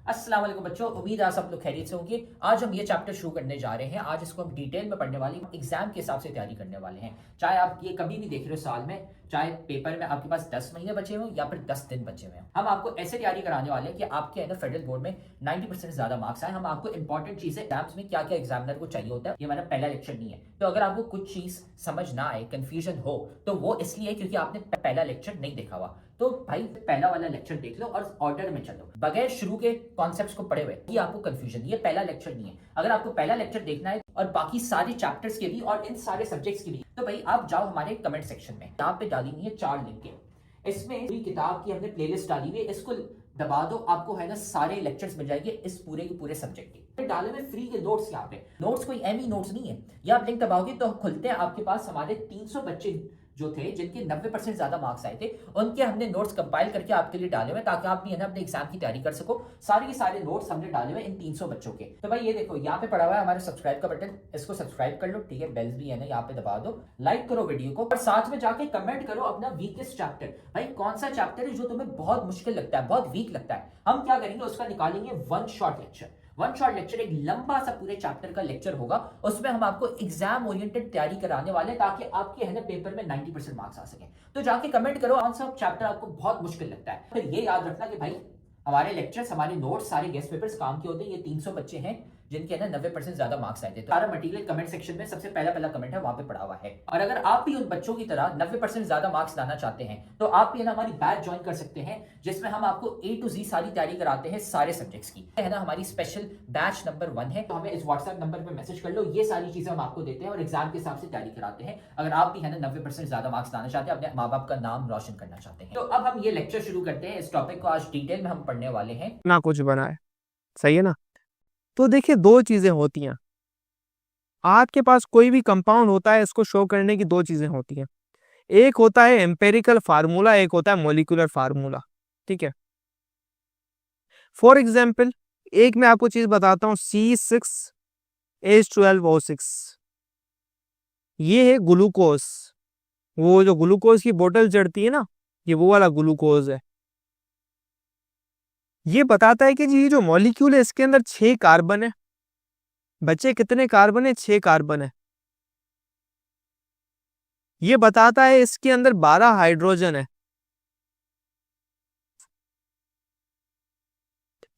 अस्सलाम वालेकुम बच्चों, उम्मीद है आप सब लोग खैरियत से होंगे। आज हम ये चैप्टर शुरू करने जा रहे हैं। आज इसको हम डिटेल में पढ़ने वाले हैं, एग्जाम के हिसाब से तैयारी करने वाले हैं। चाहे आप ये कभी भी देख रहे हो साल में, चाहे पेपर में आपके पास 10 महीने बचे हों या फिर 10 दिन बचे हुए हैं, हम आपको ऐसे तैयारी कराने वाले हैं कि आपके है ना फेडरल बोर्ड में 90% से ज्यादा मार्क्स आए। हम आपको इंपॉर्टेंट चीजें एग्जाम्स में क्या क्या एग्जामिनर को चाहिए होता है, ये हमारा पहला लेक्चर नहीं है। तो अगर आपको कुछ चीज समझ ना आए, कंफ्यूजन हो, तो वो इसलिए क्योंकि आपने पहला लेक्चर नहीं देखा हुआ। तो भाई पहला वाला लेक्चर देख लो और ऑर्डर में चलो, बगैर शुरू के कॉन्सेप्ट्स को पढ़े हुए ये आपको कंफ्यूजन, ये पहला लेक्चर नहीं है। अगर आपको पहला लेक्चर देखना है और बाकी सारे चैप्टर्स के भी और इन सारे सब्जेक्ट्स के भी, तो भाई आप जाओ हमारे कमेंट सेक्शन में, यहाँ पे डाली हुई है 4 लिंक। इसमें पूरी किताब की हमने प्लेलिस्ट डाली हुई है, इसको दबा दो, आपको है ना सारे लेक्चर्स मिल जाएंगे इस पूरे के पूरे सब्जेक्ट के। डाले हुए फ्री के नोट्स, यहाँ पे नोट्स कोई एमी नोट्स नहीं है। ये आप लिंक दबाओगे तो खुलते हैं, आपके पास हमारे 300 बच्चे जो थे जिनके 90% ज्यादा मार्क्स आए थे, उनके हमने नोट्स कंपाइल करके आपके लिए डाले हुए ताकि आप भी है ना अपने एग्जाम की तैयारी कर सको। सारे के सारे नोट्स हमने डाले हुए इन 300 बच्चों के। तो भाई ये देखो यहाँ पे पड़ा हुआ है हमारे सब्सक्राइब का बटन, इसको सब्सक्राइब कर लो, ठीक है। बेल्स भी है ना यहाँ पे दबा दो, लाइक करो वीडियो को और साथ में जाके कमेंट करो अपना वीकेस्ट चैप्टर। भाई कौन सा चैप्टर है जो तुम्हें बहुत मुश्किल लगता है, बहुत वीक लगता है, हम क्या करेंगे उसका निकालेंगे one shot lecture. One shot lecture एक लंबा सा पूरे चैप्टर का लेक्चर होगा, उसमें हम आपको एग्जाम ओरिएंटेड तैयारी कराने वाले हैं ताकि आपके है ना पेपर में 90% मार्क्स आ सके। तो जाके कमेंट करो कौन सा चैप्टर आपको बहुत मुश्किल लगता है। फिर ये याद रखना कि भाई हमारे लेक्चर्स, हमारे नोट्स, सारे गेस्ट पेपर्स काम के होते हैं। ये 300 बच्चे हैं जिनके ना 90% ज्यादा मार्क्स आए थे। तो सारा मटेरियल कमेंट सेक्शन में सबसे पहला कमेंट है, वहां पे पड़ा हुआ है। और अगर आप भी उन बच्चों की तरह 90% ज्यादा मार्क्स लाना चाहते हैं तो आप भी है ना हमारी बैच ज्वाइन कर सकते हैं, जिसमें हम आपको A to Z सारी तैयारी कराते हैं सारे सब्जेक्ट्स की, है ना। हमारी स्पेशल बैच नंबर 1 है, तो हमें इस व्हाट्सएप नंबर पर मैसेज कर लो। ये सारी चीजें हम आपको देते हैं और एग्जाम के हिसाब से तैयारी कराते हैं। अगर आप भी है ना 90% ज्यादा मार्क्स लाना चाहते हैं, अपने माँ बाप का नाम रोशन करना चाहते हैं। तो अब हम ये लेक्चर शुरू करते हैं। इस टॉपिक को आज डिटेल में हम पढ़ने वाले हैं ना कुछ बनाए। सही है ना। तो देखिए, दो चीजें होती हैं। आपके पास कोई भी कंपाउंड होता है, इसको शो करने की दो चीजें होती हैं। एक होता है एम्पेरिकल फार्मूला, एक होता है मॉलिक्यूलर फार्मूला। ठीक है। फॉर एग्जाम्पल, एक मैं आपको चीज बताता हूं, C6H12O6। ये है ग्लूकोज। वो जो ग्लूकोज की बोतल चढ़ती है ना, ये वो वाला ग्लूकोज है। ये बताता है कि जी ये जो मॉलिक्यूल है इसके अंदर 6 कार्बन है। बच्चे कितने कार्बन है? 6 कार्बन है। ये बताता है इसके अंदर 12 हाइड्रोजन है।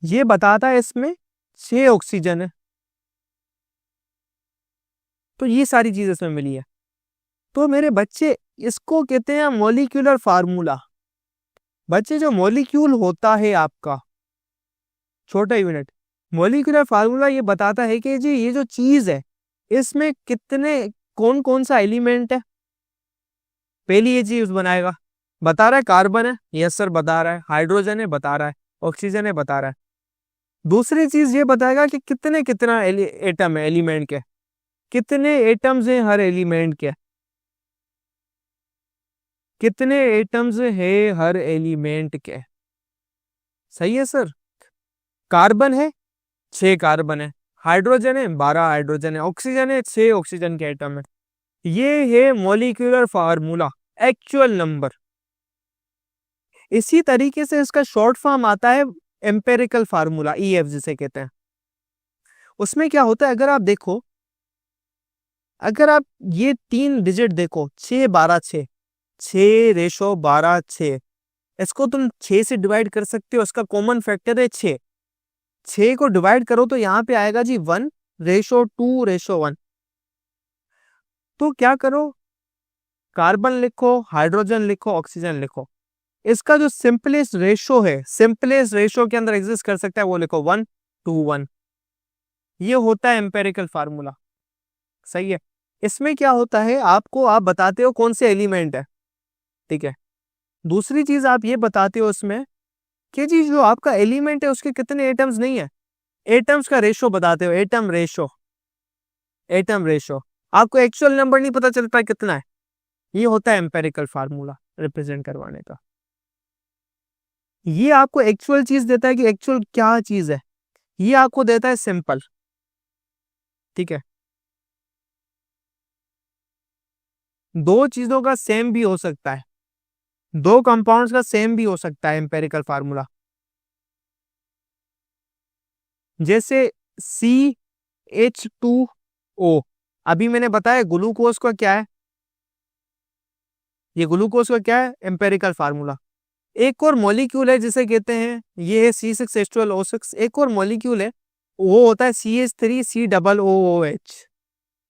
ये बताता है इसमें 6 ऑक्सीजन है। तो ये सारी चीज इसमें मिली है। तो मेरे बच्चे, इसको कहते हैं मॉलिक्यूलर फार्मूला। बच्चे, जो मॉलिक्यूल होता है आपका, छोटा यूनिट, मॉलिक्यूलर फार्मूला ये बताता है कि जी ये जो चीज है इसमें कितने, कौन कौन सा एलिमेंट है। पहली ये चीज बनाएगा, बता रहा है कार्बन है, यस सर बता रहा है, हाइड्रोजन है बता रहा है, ऑक्सीजन है बता रहा है। दूसरी चीज ये बताएगा कि कितने कितना एटम है एलिमेंट के, कितने एटम्स हैं हर एलिमेंट के, कितने एटम्स है हर एलिमेंट के। सही है सर। कार्बन है, 6 कार्बन है, हाइड्रोजन है 12 हाइड्रोजन है, ऑक्सीजन है 6 ऑक्सीजन के एटम है। ये है मॉलिक्यूलर फार्मूला, एक्चुअल नंबर। इसी तरीके से इसका शॉर्ट फॉर्म आता है एम्पेरिकल फार्मूला, EF जिसे कहते हैं। उसमें क्या होता है, अगर आप देखो, अगर आप ये 3 डिजिट देखो, 6 12 6, 6:12 6, इसको तुम 6 से डिवाइड कर सकते हो। इसका कॉमन फैक्टर है 6। 6 को डिवाइड करो तो यहाँ पे आएगा जी 1:2:1। तो क्या करो, कार्बन लिखो, हाइड्रोजन लिखो, ऑक्सीजन लिखो। इसका जो सिंपलेस्ट रेशो है, सिंपलेस्ट रेशो के अंदर एग्जिस्ट कर सकता है, वो लिखो 1:1। ये होता है एम्पेरिकल फार्मूला। सही है। इसमें क्या होता है, आपको आप बताते हो कौन से एलिमेंट है। ठीक है। दूसरी चीज आप ये बताते हो उसमें कि जी जो आपका एलिमेंट है उसके कितने एटम्स नहीं है, एटम्स का रेशो बताते हो, एटम रेशो। एटम रेशो आपको एक्चुअल नंबर नहीं पता चलता कितना है। ये होता है एम्पेरिकल फार्मूला रिप्रेजेंट करवाने का। ये आपको एक्चुअल चीज देता है कि एक्चुअल क्या चीज है, ये आपको देता है सिंपल। ठीक है। दो चीजों का सेम भी हो सकता है, दो कंपाउंड्स का सेम भी हो सकता है एम्पेरिकल फार्मूला। जैसे CH2O, अभी मैंने बताया ग्लूकोज का क्या है, ये ग्लूकोज का क्या है, एम्पेरिकल फार्मूला। एक और मॉलिक्यूल है जिसे कहते हैं, ये है C6H12O6। एक और मॉलिक्यूल है, वो होता है CH3COOH।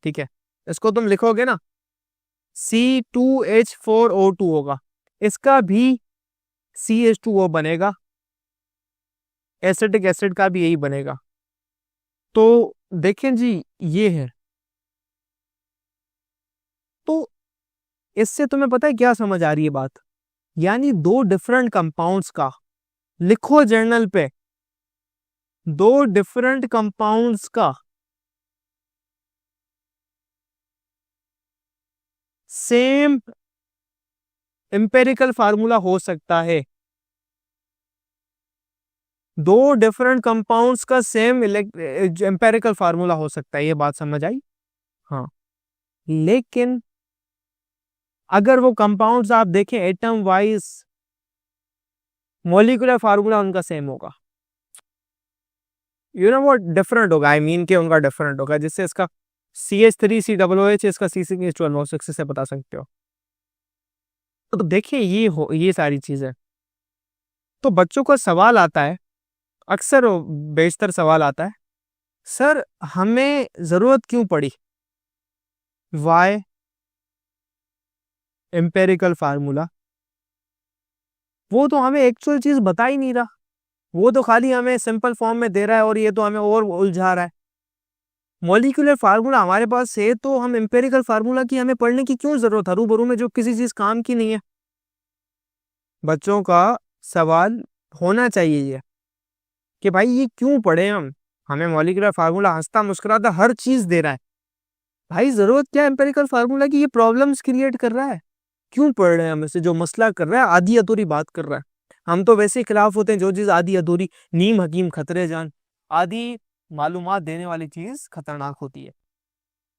ठीक है, इसको तुम लिखोगे ना C2H4O2 होगा, इसका भी CH2O बनेगा, एसिटिक एसिड का भी यही बनेगा। तो देखें जी, ये है। तो इससे तुम्हें पता है क्या समझ आ रही है बात, यानी दो डिफरेंट कंपाउंड्स का, लिखो जर्नल पे, दो डिफरेंट कंपाउंड्स का सेम एम्पेरिकल फार्मूला हो सकता है, दो डिफरेंट कंपाउंड्स का सेम एम्पेरिकल फार्मूला हो सकता है। ये बात समझ आई? हाँ, लेकिन अगर वो कंपाउंड्स आप देखें एटम वाइज, मॉलिक्यूलर फार्मूला उनका सेम होगा, यू नो व्हाट, डिफरेंट होगा, आई मीन के उनका डिफरेंट होगा। जिससे इसका CH3COOH, इसका C6H12O6 से बता सकते हो। तो देखिए ये सारी चीजें, तो बच्चों को सवाल आता है, अक्सर बेशतर सवाल आता है, सर हमें जरूरत क्यों पड़ी वाई एम्पेरिकल फार्मूला, वो तो हमें एक्चुअल चीज बता ही नहीं रहा, वो तो खाली हमें सिंपल फॉर्म में दे रहा है और ये तो हमें और उलझा रहा है। मॉलिक्यूलर फार्मूला हमारे पास है, तो हम एम्पेरिकल फार्मूला की हमें पढ़ने की क्यों जरूरत, हरू में जो किसी चीज काम की नहीं है। बच्चों का सवाल होना चाहिए ये कि भाई ये क्यों पढ़े हम, हमें मॉलिक्यूलर फार्मूला हंसता मुस्कुराता हर चीज दे रहा है, भाई जरूरत क्या है एम्पेरिकल फार्मूला की, ये प्रॉब्लम्स क्रिएट कर रहा है, क्यों पढ़ रहे हैं हम इसे, जो मसला कर रहा है आधी अधूरी बात कर रहा है। हम तो वैसे ही खिलाफ होते हैं जो चीज आधी अधूरी, नीम हकीम खतरे जान, आधी मालूमात देने वाली चीज खतरनाक होती है।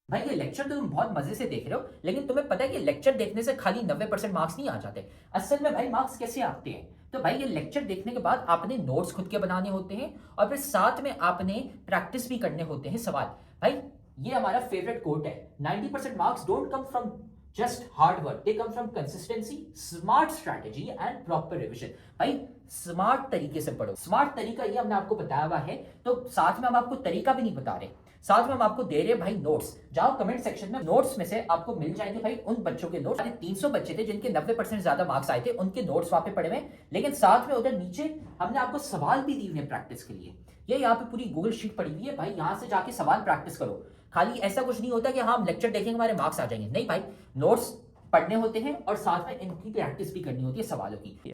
भाई ये लेक्चर तो तुम बहुत मजे से देख रहे हो, लेकिन तुम्हें पता है कि लेक्चर देखने से खाली 90% मार्क्स नहीं आ जाते। असल में भाई मार्क्स कैसे आते हैं, तो भाई ये लेक्चर देखने के बाद आपने नोट्स खुद के बनाने होते हैं और फिर साथ में आपने प्रैक्टिस भी करने होते हैं सवाल। भाई ये हमारा फेवरेट कोट है, 90% marks don't come from just hard work, they come from consistency, smart strategy and proper revision. भाई स्मार्ट तरीके से पढ़ो, स्मार्ट तरीका ये हमने आपको बताया हुआ है, तो साथ में हम आपको तरीका भी नहीं बता रहे, साथ में हम आपको दे रहे हैं भाई नोट्स। जाओ कमेंट सेक्शन में, नोट्स में से आपको मिल जाएंगे भाई उन बच्चों के नोट्स, 300 बच्चे थे जिनके 90% ज्यादा मार्क्स आए थे, उनके नोट्स वहां पे पड़े हुए, लेकिन साथ में उधर नीचे हमने आपको सवाल भी दिए हुए प्रैक्टिस के लिए। ये यहाँ पे पूरी गूगल शीट पड़ी हुई है भाई, यहाँ से जाके सवाल प्रैक्टिस करो। खाली ऐसा कुछ नहीं होता कि हाँ हम लेक्चर देखेंगे हमारे मार्क्स आ जाएंगे, नहीं भाई, नोट्स पढ़ने होते हैं और साथ में इनकी प्रैक्टिस भी करनी होती है सवालों की।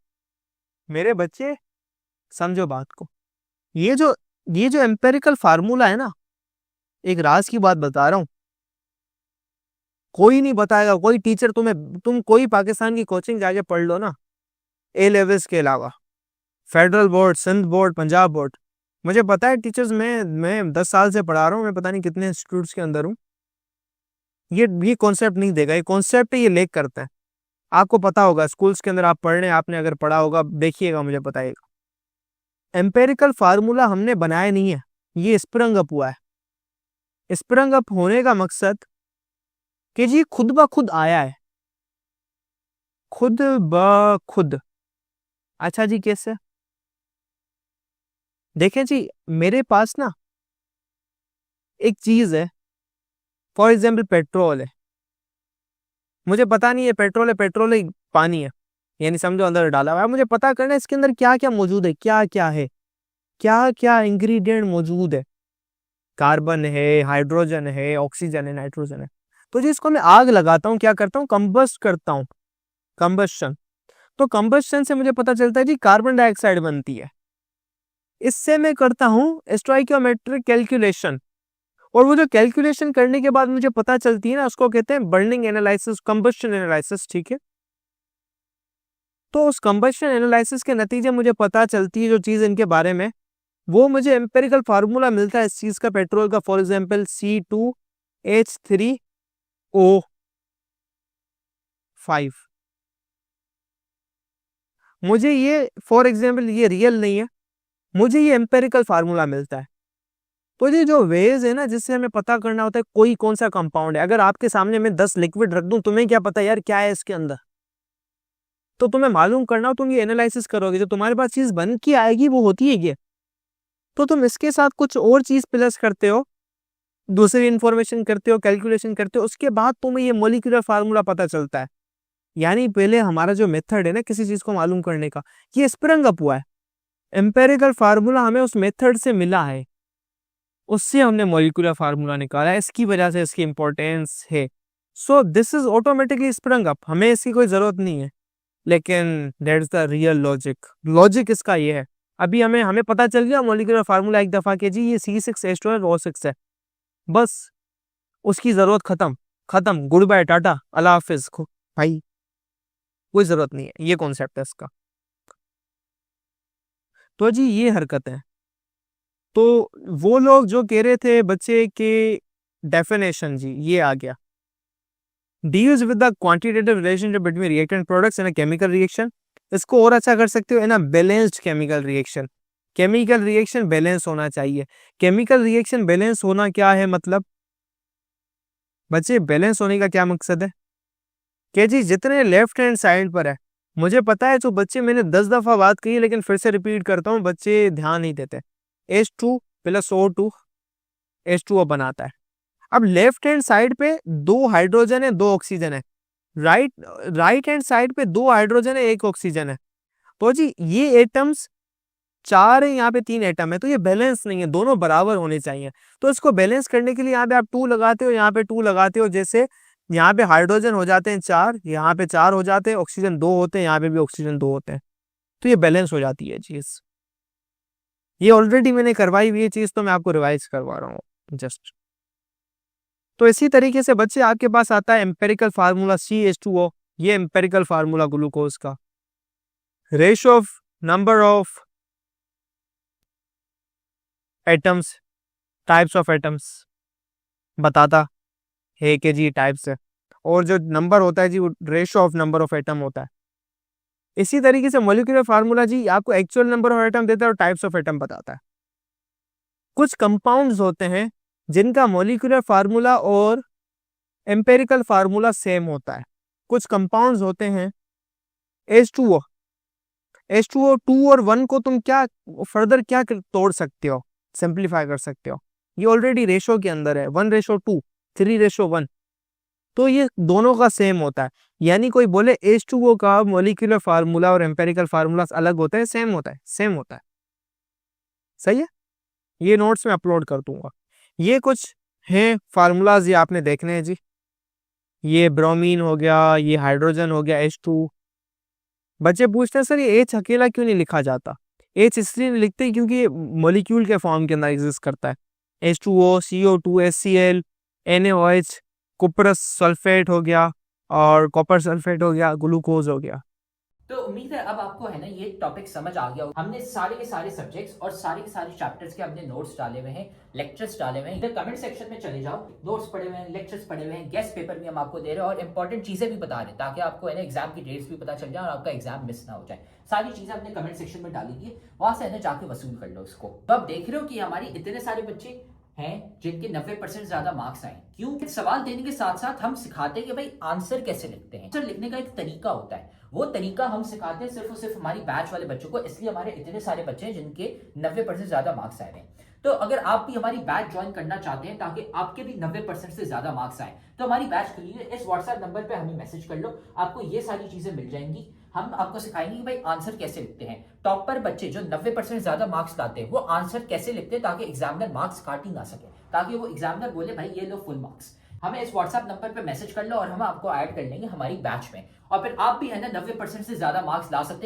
मेरे बच्चे समझो बात को, ये जो एम्पेरिकल फार्मूला है ना, एक राज की बात बता रहा हूं, कोई नहीं बताएगा, कोई टीचर तुम कोई पाकिस्तान की कोचिंग जाके पढ़ लो ना, ए लेवल्स के अलावा, federal board, Sindh board, Punjab board, मुझे पता है टीचर्स, मैं 10 साल से पढ़ा रहा हूँ, मैं पता नहीं कितने इंस्टीट्यूट्स के अंदर हूँ, ये कॉन्सेप्ट नहीं देगा, ये कॉन्सेप्ट ये लेक करता है। आपको पता होगा स्कूल्स के अंदर आप पढ़ रहे हैं, आपने अगर पढ़ा होगा देखिएगा, मुझे बताइएगा। एम्पेरिकल फार्मूला हमने बनाया नहीं है, ये स्प्रिंग अप हुआ है। स्प्रिंग अप होने का मकसद कि जी खुद ब खुद आया है, खुद ब खुद। अच्छा जी, कैसे? देखें जी, मेरे पास ना एक चीज है, फॉर एग्जाम्पल पेट्रोल है, मुझे पता नहीं है पेट्रोल है पानी है, यानी समझो अंदर डाला हुआ है, मुझे पता करना है इसके अंदर क्या क्या मौजूद है, क्या क्या है, क्या क्या इंग्रेडिएंट मौजूद है, कार्बन है, हाइड्रोजन है, ऑक्सीजन है, नाइट्रोजन है। तो जिसको मैं आग लगाता हूँ, क्या करता हूँ, कंबस्ट करता हूँ, कंबस्शन। तो कंबस्शन से मुझे पता चलता है जी कार्बन डाइऑक्साइड बनती है, इससे मैं करता हूँ स्टोइकियोमेट्रिक कैलकुलेशन, और वो जो कैलकुलेशन करने के बाद मुझे पता चलती है ना, उसको कहते हैं बर्निंग एनालिसिस, कंबस्शन एनालिसिस, ठीक है। तो उस कंबस्शन एनालिसिस के नतीजे मुझे पता चलती है जो चीज इनके बारे में, वो मुझे एम्पेरिकल फार्मूला मिलता है इस चीज का, पेट्रोल का, फॉर एग्जाम्पल C2H3O5। मुझे ये फॉर एग्जाम्पल ये रियल नहीं है, मुझे ये एम्पेरिकल फार्मूला मिलता है। तो ये जो वेज है ना, जिससे हमें पता करना होता है कोई कौन सा कंपाउंड है। अगर आपके सामने मैं 10 लिक्विड रख दूं, तुम्हें क्या पता यार क्या है इसके अंदर, तो तुम्हें मालूम करना हो, तुम ये एनालिसिस करोगे, जो तुम्हारे पास चीज बन के आएगी वो होती है ये। तो तुम इसके साथ कुछ और चीज प्लस करते हो, दूसरी इंफॉर्मेशन करते हो, कैलकुलेशन करते हो, उसके बाद तुम्हें ये मोलिकुलर फार्मूला पता चलता है। यानी पहले हमारा जो मेथड है ना किसी चीज को मालूम करने का, ये स्प्रिंग अप हुआ है। एम्पेरिकल फार्मूला हमें उस मेथड से मिला है, उससे हमने मोलिकुलर फार्मूला निकाला है, इसकी वजह से इसकी इंपॉर्टेंस है। So this is automatically spring up, हमें इसकी कोई जरूरत नहीं है। लेकिन that's the real logic, logic इसका ये है। अभी हमें पता चल गया मोलिकुलर फार्मूला एक दफा के जी, ये C6H12O6 है, बस उसकी जरूरत खत्म, खत्म, गुड बाय, टाटा, अल्लाह हाफिज भाई, कोई जरूरत नहीं है, ये कॉन्सेप्ट है इसका। तो जी ये हरकत है। तो वो लोग जो कह रहे थे बच्चे के डेफिनेशन, जी ये आ गया, deals with the quantitative relationship between reactant products in a chemical reaction। इसको और अच्छा कर सकते हो in a balanced chemical reaction. Chemical reaction balance होना चाहिए। केमिकल रिएक्शन बैलेंस होना क्या है मतलब, बच्चे बैलेंस होने का क्या मकसद है कि जी जितने लेफ्ट हैंड साइड पर है, मुझे पता है जो बच्चे, मैंने 10 दफा बात कही है लेकिन फिर से रिपीट करता हूँ, बच्चे ध्यान नहीं देते। H2 + O2 H2O बनाता है। अब लेफ्ट हैंड साइड पे 2 हाइड्रोजन है, 2 ऑक्सीजन है, राइट हैंड साइड पे 2 हाइड्रोजन है, 1 ऑक्सीजन है। तो जी ये एटम्स 4 है, यहाँ पे 3 एटम है, तो ये बैलेंस नहीं है, दोनों बराबर होने चाहिए। तो इसको बैलेंस करने के लिए यहाँ पे आप 2 लगाते हो, यहाँ पे 2 लगाते हो, जैसे यहाँ पे हाइड्रोजन हो जाते हैं 4, यहाँ पे 4 हो जाते हैं, ऑक्सीजन 2 होते हैं, यहाँ पे भी ऑक्सीजन 2 होते हैं, तो ये बैलेंस हो जाती है चीज। ये ऑलरेडी मैंने करवाई हुई है चीज, तो मैं आपको रिवाइज करवा रहा हूँ जस्ट। तो इसी तरीके से बच्चे आपके पास आता है एम्पेरिकल फार्मूला CH2O, ये एम्पेरिकल फार्मूला ग्लूकोज का। Ratio of number of atoms, types of atoms बताता है कि जी टाइप्स है, और जो नंबर होता है जी वो ratio of number of atom होता है। इसी तरीके से मॉलिक्यूलर फार्मूला जी आपको एक्चुअल नंबर ऑफ एटम देता है और टाइप्स ऑफ एटम बताता है। कुछ कंपाउंड्स होते हैं जिनका मॉलिक्यूलर फार्मूला और एम्पेरिकल फार्मूला सेम होता है। कुछ कंपाउंड्स होते हैं H2O, H2O 2 और 1 को तुम क्या फर्दर क्या तोड़ सकते हो, सिंप्लीफाई कर सकते हो, ये ऑलरेडी रेशो के अंदर है, 1:2, 3:1, तो ये दोनों का सेम होता है। यानी कोई बोले H2O का मॉलिक्यूलर फार्मूला और एम्पेरिकल फार्मूला अलग होता है, सेम होता है, सेम होता है, सही है। ये नोट्स में अपलोड कर दूंगा। ये कुछ हैं फार्मूलाज, ये आपने देखने हैं जी। ये ब्रोमीन हो गया, ये हाइड्रोजन हो गया H2। बच्चे पूछते हैं सर ये H अकेला क्यों नहीं लिखा जाता। H इसलिए नहीं लिखते क्योंकि ये मॉलिक्यूल के फॉर्म के अंदर एग्जिस्ट करता है। H2O, CO2, HCl, NaOH, कुपरस sulphate हो गया, और कॉपर सल्फेट हो गया, ग्लूकोज हो गया। तो उम्मीद है अब आपको है ना ये टॉपिक समझ आ गया। हमने सारे के सारे सब्जेक्ट्स और सारे के सारे चैप्टर्स के अपने नोट्स डाले हुए हैं, लेक्चर्स डाले हुए हैं। इधर कमेंट सेक्शन में चले जाओ, नोट्स पढ़े हुए हैं, लेक्चर्स पढ़े हुए हैं, गेस्ट पेपर भी हम आपको दे रहे हैं और इंपॉर्टेंट चीजें भी बता रहे हैं, ताकि आपको है ना एग्जाम की डेट्स भी पता चल जाए और आपका एग्जाम मिस ना हो जाए। सारी चीजें अपने कमेंट सेक्शन में डाली थी, वहां से है ना जाके वसूल कर लो इसको। तो आप देख रहे हो कि हमारी इतने सारे बच्चे हैं जिनके 90% ज्यादा मार्क्स आए। क्यों? सवाल देने के साथ साथ हम सिखाते हैं कि भाई आंसर कैसे लिखते हैं। आंसर लिखने का एक तरीका होता है, वो तरीका हम सिखाते हैं सिर्फ और सिर्फ हमारी बैच वाले बच्चों को, इसलिए हमारे इतने सारे बच्चे हैं जिनके 90% ज्यादा मार्क्स आए हैं। तो अगर आप भी हमारी बैच ज्वाइन करना चाहते हैं ताकि आपके भी 90% से ज्यादा मार्क्स आए, तो हमारी बैच खुली है। इस व्हाट्सएप नंबर पे हमें मैसेज कर लो, आपको ये सारी चीजें मिल जाएंगी। हम आपको सिखाएंगे कि भाई आंसर कैसे लिखते हैं। टॉपर बच्चे जो 90% ज्यादा मार्क्स लाते हैं वो आंसर कैसे लिखते हैं ताकि एग्जामिनर मार्क्स काट ही ना सके, ताकि वो एग्जामिनर बोले भाई ये लो फुल मार्क्स। हमें इस व्हाट्सएप नंबर पे मैसेज कर लो और हम आपको ऐड कर लेंगे हमारी बैच में, और फिर आप भी है ना 90% से ज्यादा मार्क्स ला सकते हैं।